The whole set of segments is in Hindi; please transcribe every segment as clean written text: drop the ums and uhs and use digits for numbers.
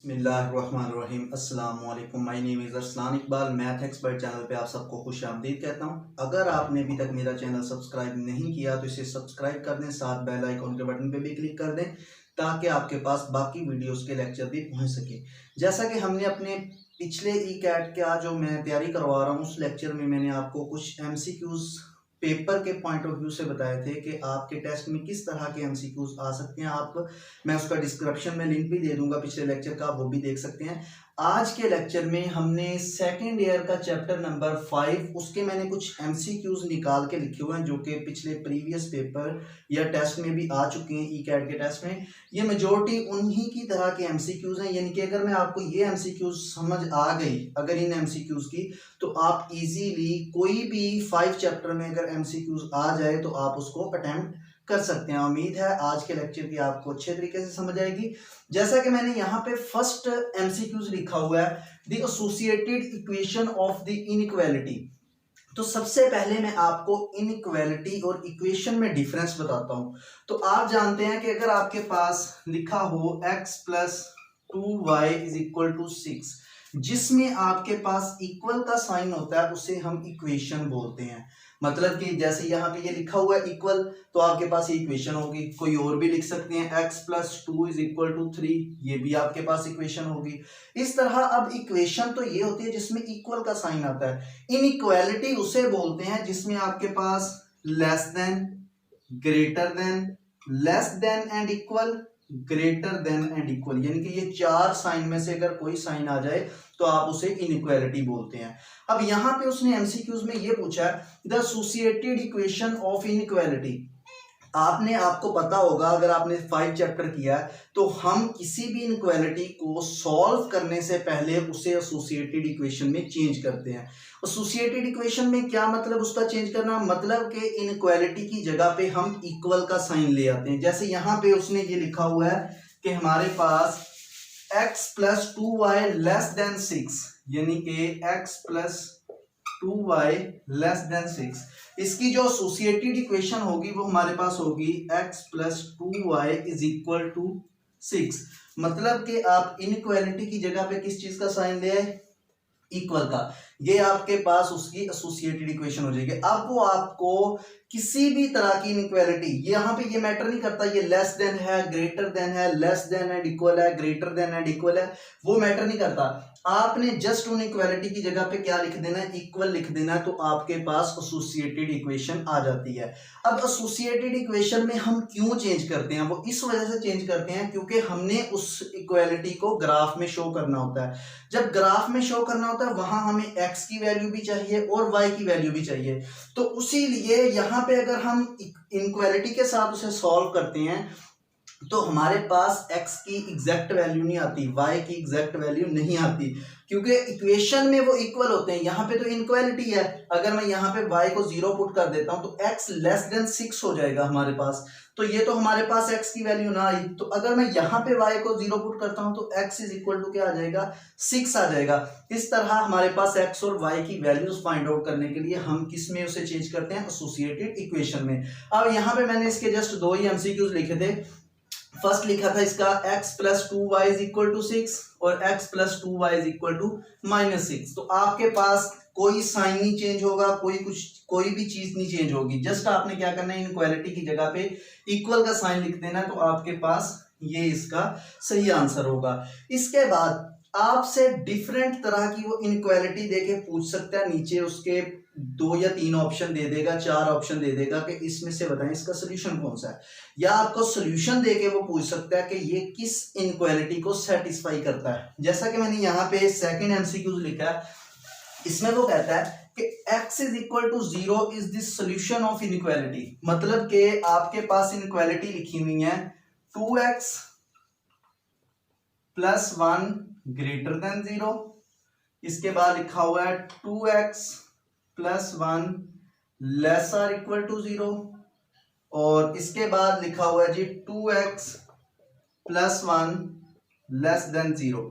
बिस्मिल्लाहिर्रहमानिर्रहीम। अस्सलाम वालेकुम। My name is Arsalan Iqbal. Math expert channel पे आप सबको खुशामदीद कहता हूँ। अगर आपने अभी तक मेरा चैनल सब्सक्राइब नहीं किया तो इसे सब्सक्राइब कर दें, साथ बेल आइकॉन के बटन पे भी क्लिक कर दें ताकि आपके पास बाकी वीडियोस के लेक्चर भी पहुँच सके। जैसा कि हमने अपने पिछले ई कैट का जो मैं तैयारी करवा रहा हूँ उस लेक्चर में मैंने आपको कुछ MCQs पेपर के पॉइंट ऑफ व्यू से बताए थे कि आपके टेस्ट में किस तरह के MCQs आ सकते हैं। मैं उसका डिस्क्रिप्शन में लिंक भी दे दूंगा पिछले लेक्चर का, वो भी देख सकते हैं। आज के लेक्चर में हमने सेकेंड ईयर का चैप्टर नंबर 5 उसके मैंने कुछ MCQs निकाल के लिखे हुए हैं जो कि पिछले प्रीवियस पेपर या टेस्ट में भी आ चुके हैं। ई कैट के टेस्ट में ये मेजोरिटी उन्हीं की तरह के MCQs हैं, यानी कि अगर मैं आपको ये MCQs समझ आ गई अगर इन MCQs की, तो आप इजीली कोई भी 5 चैप्टर में अगर MCQs आ जाए तो आप उसको अटेम्प्ट कर सकते हैं। उम्मीद है आज के लेक्चर की आपको अच्छे तरीके से समझ आएगी। जैसा कि मैंने यहाँ पे फर्स्ट MCQs लिखा हुआ है, the associated equation of the inequality. तो सबसे पहले मैं आपको इनइक्वालिटी और इक्वेशन में डिफरेंस बताता हूं। तो आप जानते हैं कि अगर आपके पास लिखा हो x plus 2y is equal to 6, जिसमें आपके पास इक्वल का साइन होता है उसे हम इक्वेशन बोलते हैं। मतलब कि जैसे यहाँ पे ये लिखा हुआ है इक्वल, तो आपके पास ये इक्वेशन होगी। कोई और भी लिख सकते हैं x plus 2 is equal to 3, ये भी आपके पास इक्वेशन होगी। इस तरह अब इक्वेशन तो ये होती है जिसमें इक्वल का साइन आता है। इनइक्वालिटी उसे बोलते हैं जिसमें आपके पास less than, greater than, less than and equal, greater than and equal, यानी कि ये चार साइन में से अगर कोई साइन आ जाए तो आप उसे इनइक्वालिटी बोलते हैं। अब यहां पे उसने MCQs में ये पूछा है the associated equation of inequality. आपको पता होगा अगर आपने 5 चैप्टर किया है तो हम किसी भी इनइक्वालिटी को सॉल्व करने से पहले उसे एसोसिएटेड इक्वेशन में चेंज करते हैं। एसोसिएटेड इक्वेशन में क्या मतलब उसका चेंज करना, मतलब कि इनइक्वालिटी की जगह पे हम इक्वल का साइन ले आते हैं। जैसे यहाँ पे उसने ये लिखा हुआ है कि हमारे पास x plus 2y less than 6, यानी कि x plus 2y less than 6, इसकी जो एसोसिएटेड इक्वेशन होगी वो हमारे पास होगी x plus 2y is equal to 6। मतलब कि आप इनइक्वालिटी की जगह पे किस चीज का साइन ले आए, इक्वल का। ये आपके पास उसकी एसोसिएटेड इक्वेशन हो जाएगी। अब वो आपको किसी भी तरह की इनइक्वालिटी, यहाँ पे ये मैटर नहीं करता ये लेस देन है, ग्रेटर देन है, लेस देन एंड इक्वल है, ग्रेटर देन एंड इक्वल है, वो मैटर नहीं करता। आपने जस्ट उन इक्वालिटी की जगह पे क्या लिख देना है, इक्वल लिख देना है, तो आपके पास एसोसिएटेड इक्वेशन आ जाती है। अब एसोसिएटेड इक्वेशन में हम क्यों चेंज करते हैं, वो इस वजह से चेंज करते हैं क्योंकि हमने उस इक्वालिटी को ग्राफ में शो करना होता है। जब ग्राफ में शो करना होता है वहां हमें x की वैल्यू भी चाहिए और y की वैल्यू भी चाहिए। तो उसी लिए यहाँ पे अगर हम इनइक्वालिटी के साथ उसे सॉल्व करते हैं तो हमारे पास x की एग्जैक्ट वैल्यू नहीं आती, y की एग्जैक्ट वैल्यू नहीं आती, क्योंकि इक्वेशन में वो इक्वल होते हैं। यहाँ पे तो इनइक्वालिटी है, अगर मैं यहाँ पे y को 0 पुट कर देता हूँ तो x लेस देन 6 हो जाएगा हमारे पास। तो ये तो हमारे पास x की वैल्यू ना आई, तो अगर मैं यहाँ पे y को 0 पुट करता हूँ तो x इज इक्वल टू क्या आ जाएगा, 6 आ जाएगा। इस तरह हमारे पास x और y की वैल्यूज फाइंड आउट करने के लिए हम किस में उसे चेंज करते हैं, एसोसिएटेड इक्वेशन में। अब यहाँ पे मैंने इसके जस्ट 2 ही MCQs लिखे थे। फर्स्ट लिखा था इसका x plus 2y is equal to 6 और x plus 2y is equal to -6। तो आपके पास कोई साइन नहीं चेंज होगा, कोई भी चीज नहीं चेंज होगी। जस्ट आपने क्या करना है, इनइक्वालिटी की जगह पे इक्वल का साइन लिख देना, तो आपके पास ये इसका सही आंसर होगा। इसके बाद आपसे डिफरेंट तरह की वो इनइक्वालिटी देके पूछ सकता है। नीचे उसके 2 या 3 ऑप्शन दे देगा, 4 ऑप्शन दे देगा कि इसमें से बताएं इसका सोल्यूशन कौन सा है, या आपको सोल्यूशन देके वो पूछ सकता है कि ये किस इनइक्वालिटी को सेटिस्फाई करता है। जैसा कि मैंने यहाँ पे सेकंड MCQ लिखा है, इसमें वो कहता है कि x is equal to 0 is the solution of inequality. मतलब कि आपके पास इनइक्वालिटी लिखी हुई है 2x प्लस 1 ग्रेटर देन 0, इसके बाद लिखा हुआ है 2x plus 1 less or equal to 0, और इसके बाद लिखा हुआ है जी 2x प्लस 1 लेस देन 0।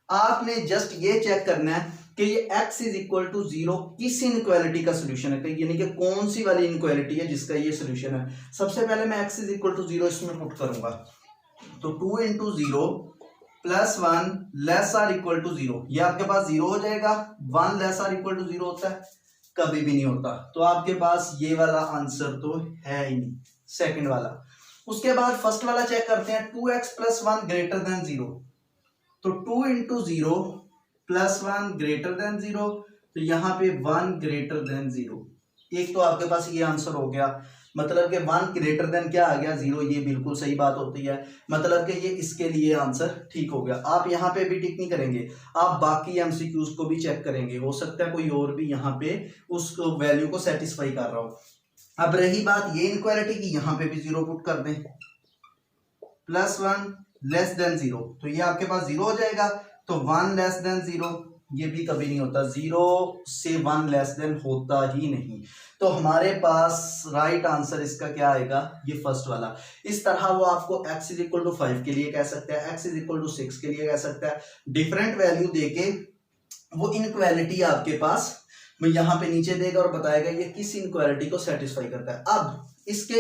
आपने जस्ट ये चेक करना है कि ये x इज इक्वल टू 0 किस इनइक्वालिटी का सोल्यूशन है, यानी कि कौन सी वाली इनइक्वालिटी है जिसका ये सोल्यूशन है। सबसे पहले मैं x इज इक्वल टू 0 इसमें पुट करूंगा, तो 2 into 0 plus 1 less or equal to 0, ये आपके पास 0 हो जाएगा। 1 लेस आर इक्वल टू 0 होता है? कभी भी नहीं होता। तो आपके पास ये वाला आंसर तो है ही नहीं, सेकंड वाला। उसके बाद फर्स्ट वाला चेक करते हैं, 2x प्लस 1 ग्रेटर देन 0। तो 2 इंटू 0 प्लस 1 ग्रेटर देन 0, तो यहाँ पे 1 ग्रेटर देन 0। एक तो आपके पास ये आंसर हो गया, मतलब कि 1 ग्रेटर देन क्या आ गया, 0। ये बिल्कुल सही बात होती है, मतलब कि ये इसके लिए आंसर ठीक हो गया। आप यहाँ पे भी टिक नहीं करेंगे, आप बाकी एमसीक्यूज को भी चेक करेंगे, हो सकता है कोई और भी यहाँ पे उस वैल्यू को सेटिस्फाई कर रहा हो। अब रही बात ये इनक्वालिटी की, यहाँ पे भी 0 पुट कर दें, प्लस 1 लेस देन 0, तो ये आपके पास 0 हो जाएगा। तो 1 लेस देन 0, ये भी कभी नहीं होता, 0 से 1 लेस देन होता ही नहीं। तो हमारे पास राइट आंसर इसका क्या आएगा, ये फर्स्ट वाला। इस तरह वो आपको x इज इक्वल टू 5 के लिए कह सकता है, x इज इक्वल टू 6 के लिए कह सकता है। डिफरेंट वैल्यू देके वो इनक्वालिटी आपके पास यहाँ पे नीचे देगा और बताएगा ये किस इनक्वालिटी को सेटिस्फाई करता है। अब इसका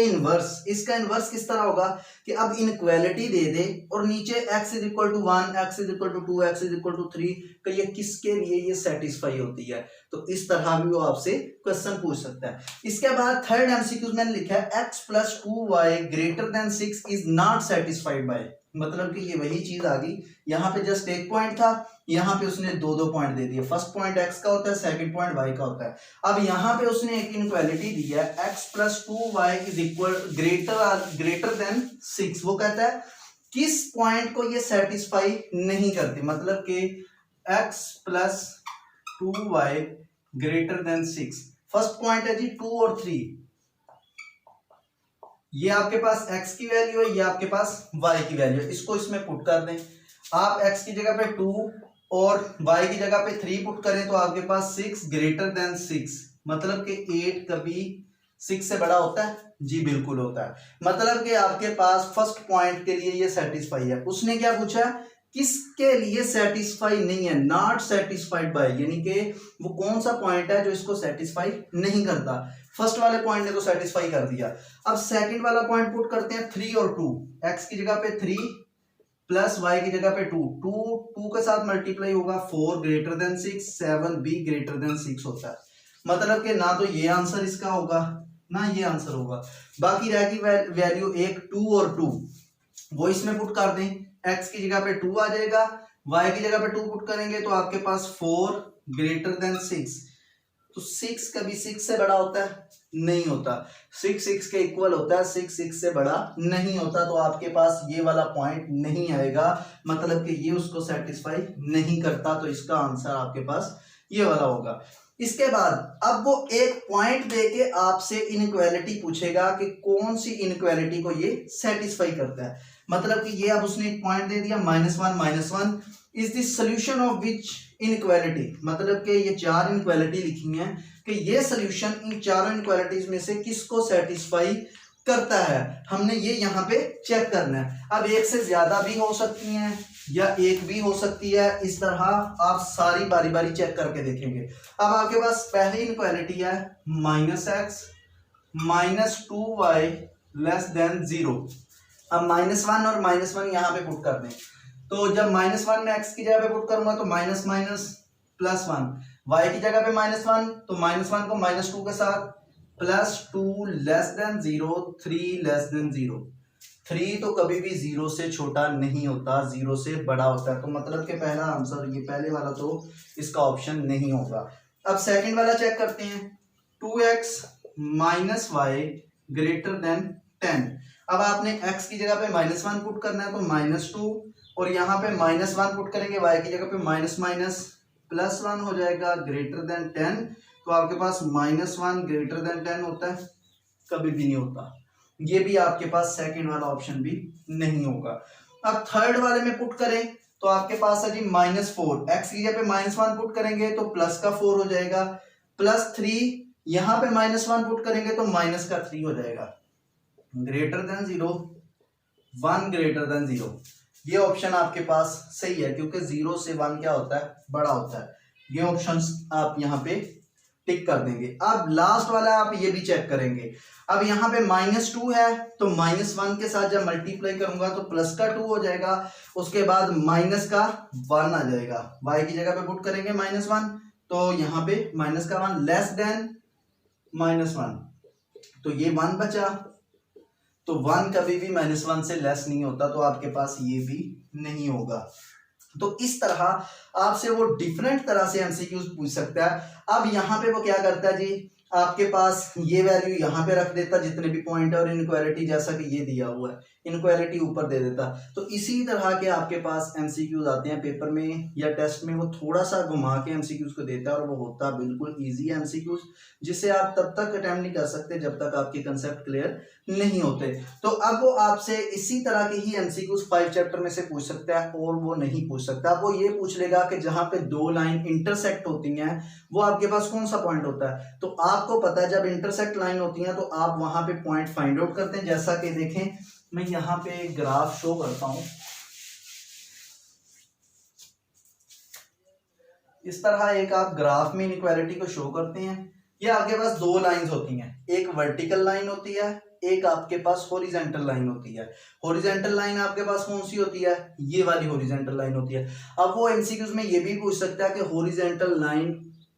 इनवर्स किस तरह होगा कि अब इनक्वालिटी दे दे और नीचे x is equal to 1, x is equal to 2, x is equal to 3, कि ये किसके लिए ये सेटिस्फाई होती है। तो इस तरह भी वो आपसे क्वेश्चन पूछ सकता है। इसके बाद थर्ड एमसीक्यू मैंने लिखा है x plus 2y greater than 6 is not satisfied by, मतलब कि ये वही चीज आ गई। यहाँ पे जस्ट एक पॉइंट था, यहाँ पे उसने दो पॉइंट दे दिए। फर्स्ट पॉइंट x का होता है, सेकंड पॉइंट y का होता है। अब यहाँ पे उसने एक इनक्वालिटी दी है, x plus 2y is equal greater then 6। वो कहता है किस पॉइंट को ये सेटिस्फाई नहीं करती, मतलब कि x plus 2y greater than 6। First point है जी 2 और 3, ये आपके पास x की वैल्यू है, ये आपके पास y की वैल्यू है। इसको इसमें पुट कर दें, आप x की जगह पे 2 और y की जगह पे 3 पुट करें तो आपके पास 6 ग्रेटर देन 6, मतलब कि 8 कभी 6 से बड़ा होता है? जी बिल्कुल होता है। मतलब कि आपके पास फर्स्ट पॉइंट के लिए ये सेटिस्फाई है। उसने क्या पूछा, किसके लिए सेटिस्फाई नहीं है, नॉट सेटिस्फाइड बाय, यानी कि वो कौन सा पॉइंट है जो इसको सेटिस्फाई नहीं करता। फर्स्ट वाले पॉइंट ने तो सेटिस्फाई कर दिया। अब सेकंड वाला पॉइंट पुट करते हैं, 3 और 2, x की जगह पे 3 प्लस y की जगह पे 2, 2 के साथ मल्टीप्लाई होगा, 4 ग्रेटर देन 6, 7 भी ग्रेटर देन 6 होता है। मतलब कि ना तो ये आंसर इसका होगा ना ये आंसर होगा। बाकी रहेगी वैल्यू एक 2 और 2, वो इसमें पुट कर दें, x की जगह पे 2 आ जाएगा, y की जगह पे 2 पुट करेंगे तो आपके पास 4 ग्रेटर देन 6। तो 6 कभी 6 से बड़ा होता है? नहीं होता। 6 के इक्वल होता है, 6 से बड़ा नहीं होता। तो आपके पास ये वाला पॉइंट नहीं आएगा, मतलब कि ये उसको सेटिस्फाई नहीं करता। तो इसका आंसर आपके पास ये वाला होगा। इसके बाद अब वो एक पॉइंट देके आपसे इनइक्वालिटी पूछेगा कि कौन सी इनइक्वालिटी को ये सेटिस्फाई करता है। मतलब कि ये अब उसने एक पॉइंट दे दिया, -1 is the solution of which inequality, मतलब कि ये 4 इनइक्वालिटी लिखी हैं कि ये सॉल्यूशन इन चारों इनइक्वालिटीज में से किसको सेटिस्फाई करता है। हमने ये यहाँ पे चेक करना है। अब एक से ज्यादा भी हो सकती हैं या एक भी हो सकती है, इस तरह आप सारी बारी बारी चेक करके देखेंगे। अब आपके पास पहली इनइक्वालिटी है -x -2y लेस देन 0। अब -1 और -1 यहाँ पे पुट कर दें, तो जब -1 में x की जगह पे पुट करूंगा तो माइनस माइनस +1, y की जगह पे -1 तो -1 को -2 के साथ +2 लेस देन 0, 3 लेस देन 0। 3 तो कभी भी 0 से छोटा नहीं होता, 0 से बड़ा होता है। तो मतलब कि पहला आंसर ये पहले वाला तो इसका ऑप्शन नहीं होगा। अब सेकंड वाला चेक करते हैं, 2x -y ग्रेटर देन 10। अब आपने x की जगह पे -1 पुट करना है तो -2 और यहाँ पे -1 पुट करेंगे, y की जगह पे +1 हो जाएगा ग्रेटर देन 10। तो आपके पास -1 ग्रेटर देन 10 होता है? कभी भी नहीं होता। ये भी आपके पास सेकंड वाला ऑप्शन भी नहीं होगा। अब थर्ड वाले में पुट करें तो आपके पास है जी -4, x की जगह पे -1 पुट करेंगे तो प्लस का 4 हो जाएगा, +3 यहाँ पे -1 पुट करेंगे तो माइनस का 3 हो जाएगा, ग्रेटर देन 0, 1 ग्रेटर देन 0। ये ऑप्शन आपके पास सही है क्योंकि 0 से 1 क्या होता है, बड़ा होता है। ये ऑप्शंस आप यहाँ पे टिक कर देंगे। अब लास्ट वाला आप ये भी चेक करेंगे। अब यहाँ पे -2 है तो -1 के साथ जब मल्टीप्लाई करूंगा तो प्लस का 2 हो जाएगा, उसके बाद माइनस का 1 आ जाएगा, y की जगह पे पुट करेंगे -1 तो यहाँ पे माइनस का 1 लेस देन -1 तो ये 1 बचा, तो 1 कभी भी -1 से लेस नहीं होता, तो आपके पास ये भी नहीं होगा। तो इस तरह आपसे वो डिफरेंट तरह से एमसीक्यूज पूछ सकता है। अब यहाँ पे वो क्या करता है जी, आपके पास ये वैल्यू यहाँ पे रख देता जितने भी पॉइंट है, और इनक्वालिटी जैसा कि ये दिया हुआ है इनक्वालिटी ऊपर दे देता। तो इसी तरह के आपके पास एमसीक्यूज आते हैं पेपर में या टेस्ट में, वो थोड़ा सा घुमा के एमसीक्यूज को देता है, और वो होता बिल्कुल इजी एमसीक्यूज, जिसे आप तब तक अटेम्प्ट नहीं कर सकते जब तक आपके कंसेप्ट क्लियर नहीं होते। तो अब वो आपसे इसी तरह के ही एमसीक्यूज 5 चैप्टर में से पूछ सकता है, और वो नहीं पूछ सकता। वो ये पूछ लेगा कि जहां पे दो लाइन इंटरसेक्ट होती हैं वो आपके पास कौन सा पॉइंट होता है। तो आपको पता है जब इंटरसेक्ट लाइन होती है तो आप वहां पे पॉइंट फाइंड आउट करते हैं। जैसा कि देखें, मैं यहाँ पे ग्राफ शो करता हूं, इस तरह एक आप ग्राफ में इनइक्वालिटी को शो करते हैं। ये आपके पास दो लाइंस होती हैं, एक वर्टिकल लाइन होती है, एक आपके पास हॉरिजॉन्टल लाइन होती है। हॉरिजॉन्टल लाइन आपके पास कौन सी होती है, ये वाली हॉरिजॉन्टल लाइन होती है। अब वो एमसीक्यूज में ये भी पूछ सकता है कि हॉरिजॉन्टल लाइन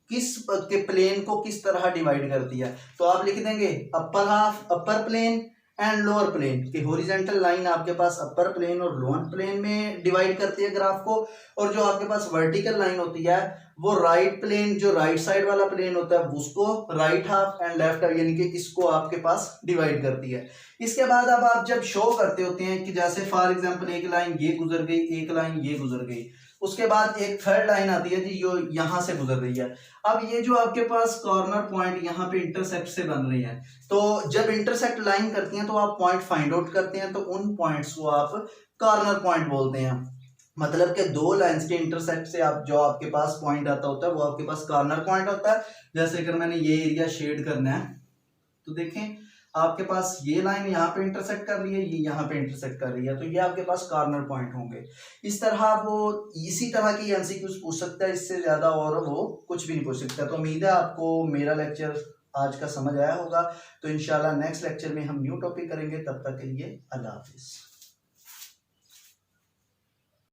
किस के प्लेन को किस तरह डिवाइड करती है। तो आप लिख देंगे upper half, upper plane and lower plane, कि हॉरिजॉन्टल लाइन आपके पास अपर प्लेन और लोअर प्लेन में डिवाइड करती है ग्राफ को, और जो आपके पास वर्टिकल लाइन होती है वो राइट प्लेन, जो राइट साइड वाला प्लेन होता है उसको right half and left half यानी कि इसको आपके पास डिवाइड करती है। इसके बाद अब आप जब शो करते होते हैं कि जैसे फॉर एग्जांपल एक लाइन ये गुजर गई, एक लाइन ये गुजर गई, उसके बाद एक थर्ड लाइन आती है जी जो यहां से गुजर रही है। अब ये जो आपके पास कॉर्नर पॉइंट यहाँ पे इंटरसेक्ट से बन रही है, तो जब इंटरसेक्ट लाइन करती हैं तो आप पॉइंट फाइंड आउट करते हैं, तो उन पॉइंट्स को आप कॉर्नर पॉइंट बोलते हैं। मतलब कि दो लाइंस के इंटरसेक्ट से आप जो आपके पास पॉइंट आता होता है वो आपके पास कॉर्नर पॉइंट होता है। जैसे अगर मैंने ये एरिया शेड करना है तो देखें आपके पास ये लाइन यहाँ पे इंटरसेक्ट कर रही है, ये यहाँ पे इंटरसेक्ट कर रही है, तो ये आपके पास कॉर्नर पॉइंट होंगे। इस तरह वो इसी तरह की एमसीक्यूज पूछ सकता है, इससे ज्यादा और वो कुछ भी नहीं पूछ सकता। तो उम्मीद है आपको मेरा लेक्चर आज का समझ आया होगा। तो इंशाल्लाह नेक्स्ट लेक्चर में हम न्यू टॉपिक करेंगे, तब तक के लिए अल्लाह हाफिज।